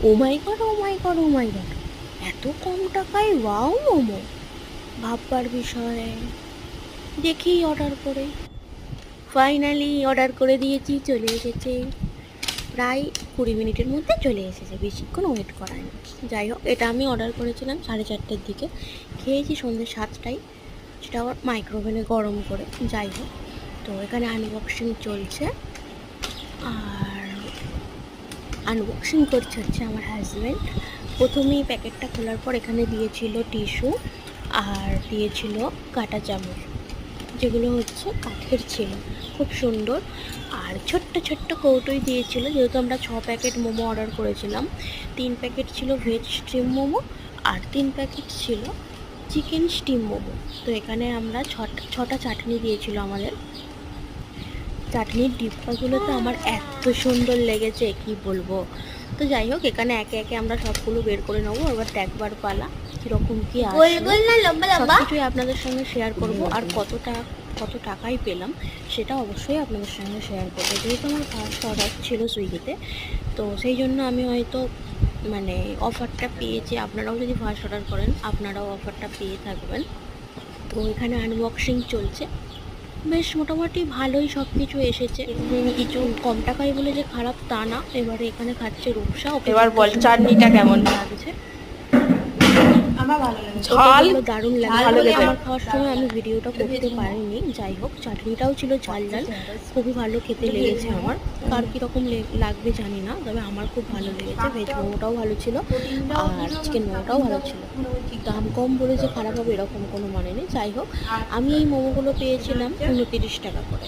ও মাই god, ও মাই god, ও মাই god, এত কম টাকায় wow momo! ভাববার বিষয়। দেখি অর্ডার করে। ফাইনালি অর্ডার করে দিয়েছি, চলে এসেছে। প্রায় 20 মিনিটের মধ্যে চলে এসেছে, বেশিক্ষণ ওয়েট করায়নি। যাই হোক, এটা আমি অর্ডার করেছিলাম 4:30-র দিকে, খেয়েছি সন্ধ্যে 7টায়, সেটা আবার মাইক্রোওভেনে গরম করে। যাই হোক, তো এখানে আনবক্সিং চলছে, আর আনবক্সিং করছে হচ্ছে আমার হাজব্যান্ড। প্রথমেই প্যাকেটটা খোলার পর এখানে দিয়েছিল টিস্যু, আর দিয়েছিল কাঁটা চামচ, যেগুলো হচ্ছে কাঠের ছিল, খুব সুন্দর। আর ছোট্ট ছোট্ট কৌটোই দিয়েছিল, যেহেতু আমরা 6 প্যাকেট মোমো অর্ডার করেছিলাম। 3 প্যাকেট ছিল ভেজ স্টিম মোমো, আর 3 প্যাকেট ছিল চিকেন স্টিম মোমো। তো এখানে আমরা ছটা চাটনি দিয়েছিল আমাদের। চাটনির ডিব্বাগুলো তো আমার এত সুন্দর লেগেছে, কি বলবো। তো যাই হোক, এখানে একে একে আমরা সবগুলো বের করে নেবো, এবার দেখবার পালা কীরকম কী আসে। সব কিছুই আপনাদের সঙ্গে শেয়ার করব, আর কত টাকায় পেলাম সেটা অবশ্যই আপনাদের সঙ্গে শেয়ার করবো। যেহেতু আমার ফার্স্ট অর্ডার ছিল সুইগিতে, তো সেই জন্য আমি হয়তো মানে অফারটা পেয়েছি। আপনারাও যদি ফার্স্ট অর্ডার করেন, আপনারাও অফারটা পেয়ে থাকবেন। তো এখানে আনবক্সিং চলছে, বেশ মোটামুটি ভালোই সব কিছু এসেছে। কিছু কম টাকায় বলে যে খারাপ তা না। এবারে এখানে খাচ্ছে রূপসা, ওকে এবার বল চাটনিটা কেমন লাগছে। আমার ভালো লাগে, ঝাল দারুণ লাগে। ভালো লেগেছে। আমার খাওয়ার সময় আমি ভিডিওটা করতে পারিনি। যাই হোক, চাটনিটাও ছিল ঝাল ঝাল, খুবই ভালো খেতে লেগেছে আমার। কার কীরকম লাগবে জানি না, তবে আমার খুব ভালো লেগেছে। ভেজ মোমোটাও ভালো ছিল, আর চিকেন মোমোটাও ভালো ছিল। দাম কম বলে যে খারাপ হবে এরকম কোনো মানে নেই। যাই হোক, আমি এই মোমোগুলো পেয়েছিলাম 29 টাকা করে।